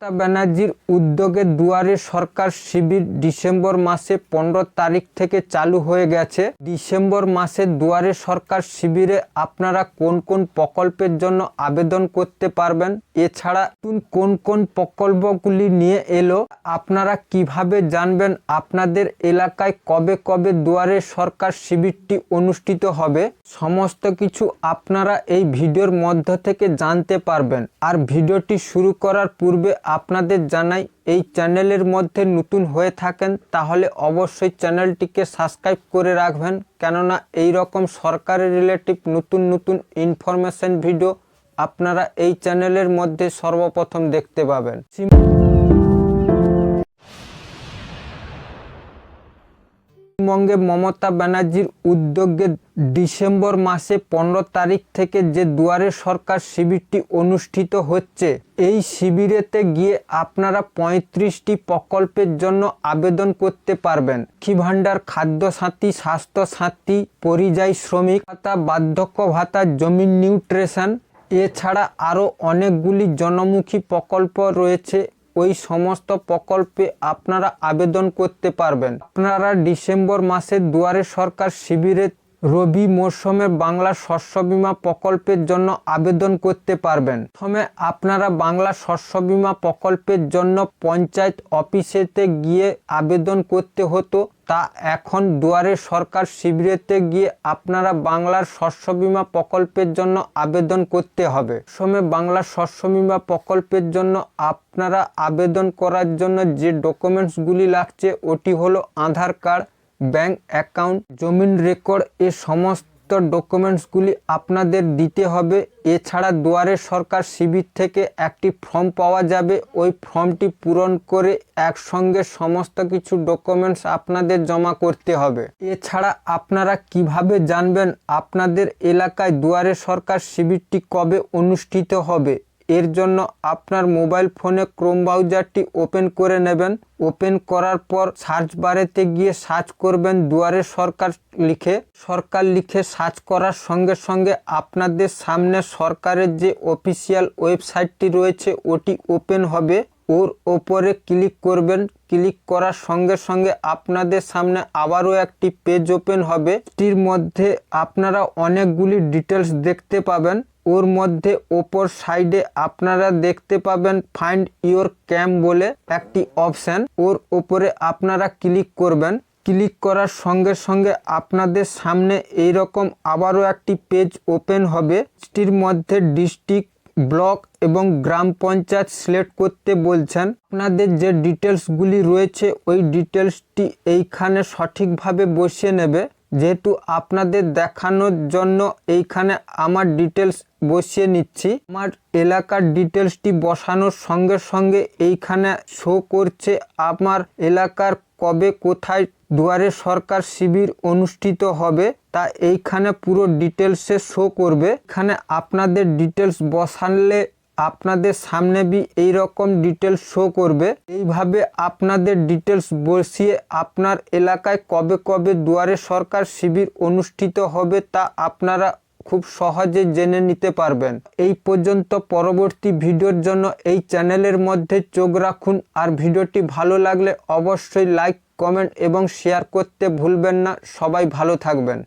মমতা ব্যানার্জির উদ্যোগে দুয়ারে সরকার শিবির ডিসেম্বর মাসে 15 তারিখ থেকে চালু হয়ে গেছে। ডিসেম্বর মাসে দুয়ারে সরকার শিবিরে আপনারা কোন কোন প্রকল্পের জন্য আবেদন করতে পারবেন, এছাড়া কোন কোন প্রকল্পগুলি নিয়ে এলো, আপনারা কিভাবে জানবেন আপনাদের এলাকায় কবে কবে দুয়ারে সরকার শিবিরটি অনুষ্ঠিত হবে, সমস্ত কিছু আপনারা এই ভিডিওর মধ্য থেকে জানতে পারবেন। আর ভিডিওটি শুরু করার পূর্বে আপনাদের জানাই, এই চ্যানেলের মধ্যে নতুন হয়ে থাকেন তাহলে অবশ্যই চ্যানেলটিকে সাবস্ক্রাইব করে রাখবেন, কেননা এই রকম সরকারের রিলেটিভ নতুন নতুন ইনফরমেশন ভিডিও আপনারা এই চ্যানেলের মধ্যে সর্বপ্রথম দেখতে পাবেন। পশ্চিমবঙ্গে মমতা ব্যানার্জির উদ্যোগে ডিসেম্বর মাসে 15 তারিখ থেকে যে দুয়ারে সরকার শিবিরটি অনুষ্ঠিত হচ্ছে, এই শিবিরেতে গিয়ে আপনারা 35টি প্রকল্পের জন্য আবেদন করতে পারবেন। লক্ষ্মী ভাণ্ডার, খাদ্য সাথী, স্বাস্থ্য সাথী, পরিযায়ী শ্রমিক ভাতা, বার্ধক্য ভাতা, জমি নিউট্রিশন, এছাড়া আরও অনেকগুলি জনমুখী প্রকল্প রয়েছে। ওই সমস্ত প্রকল্পে আপনারা আবেদন করতে পারবেন। আপনারা ডিসেম্বর মাসে দুয়ারে সরকার শিবিরে রবি মরশুমে বাংলা শস্য বীমা প্রকল্পের জন্য আবেদন করতে পারবেন। প্রথমে আপনারা বাংলা শস্য বীমা প্রকল্পের জন্য পঞ্চায়েত অফিসেতে গিয়ে আবেদন করতে হতো, তা এখন দুয়ারে সরকার শিবিরেতে গিয়ে আপনারা বাংলার শস্য বীমা প্রকল্পের জন্য আবেদন করতে হবে। সময় বাংলা শস্য বীমা প্রকল্পের জন্য আপনারা আবেদন করার জন্য যে ডকুমেন্টসগুলি লাগছে ওটি হলো আধার কার্ড, ব্যাংক অ্যাকাউন্ট, জমিন রেকর্ড, এ সমস্ত ডকুমেন্টসগুলি আপনাদের দিতে হবে। এছাড়া দুয়ারে সরকার শিবির থেকে একটি ফর্ম পাওয়া যাবে, ওই ফর্মটি পূরণ করে একসঙ্গে সমস্ত কিছু ডকুমেন্টস আপনাদের জমা করতে হবে। এছাড়া আপনারা কিভাবে জানবেন আপনাদের এলাকায় দুয়ারে সরকার শিবিরটি কবে অনুষ্ঠিত হবে, এর জন্য আপনার মোবাইল ফোনে ক্রোম ব্রাউজারটি ওপেন করে নেবেন। ওপেন করার পর সার্চ বারেতে গিয়ে সার্চ করবেন দুয়ারে সরকার লিখে সার্চ করার সঙ্গে সঙ্গে আপনাদের সামনে সরকারের যে অফিসিয়াল ওয়েবসাইটটি রয়েছে ওটি ওপেন হবে। ওর ওপরে ক্লিক করবেন। ক্লিক করার সঙ্গে সঙ্গে আপনাদের সামনে আবারও একটি পেজ ওপেন হবে। এটির মধ্যে আপনারা অনেকগুলি ডিটেলস দেখতে পাবেন। ওর মধ্যে ওপর সাইডে আপনারা দেখতে পাবেন ফাইন্ড ইওর ক্যাম্প বলে একটি অপশান, ওর ওপরে আপনারা ক্লিক করবেন। ক্লিক করার সঙ্গে সঙ্গে আপনাদের সামনে এই রকম আবারও একটি পেজ ওপেন হবে। এটির মধ্যে ডিস্ট্রিক্ট, ব্লক এবং গ্রাম পঞ্চায়েত সিলেক্ট করতে বলছেন। আপনাদের যে ডিটেলসগুলি রয়েছে ওই ডিটেলসটি এইখানে সঠিকভাবে বসিয়ে নেবে। যেহেতু আপনাদের দেখানোর জন্য এইখানে আমার ডিটেলস বসিয়ে নিচ্ছি। আমার এলাকার ডিটেলসটি বসানোর সঙ্গে সঙ্গে এইখানে শো করছে আমার এলাকার কবে কোথায় দুয়ারে সরকার শিবির অনুষ্ঠিত হবে, তা এইখানে পুরো ডিটেলসে শো করবে। এখানে আপনাদের ডিটেলস বসালে আপনাদের সামনে এই রকম ডিটেলস শো করবে। এইভাবে আপনাদের ডিটেলস বসিয়ে আপনার এলাকায় কবে কবে দুয়ারে সরকার শিবির অনুষ্ঠিত হবে তা আপনারা খুব সহজে জেনে নিতে পারবেন। এই পর্যন্ত, পরবর্তী ভিডিওর জন্য এই চ্যানেলের মধ্যে চোখ রাখুন। আর ভিডিওটি ভালো লাগলে অবশ্যই লাইক, কমেন্ট এবং শেয়ার করতে ভুলবেন না। সবাই ভালো থাকবেন।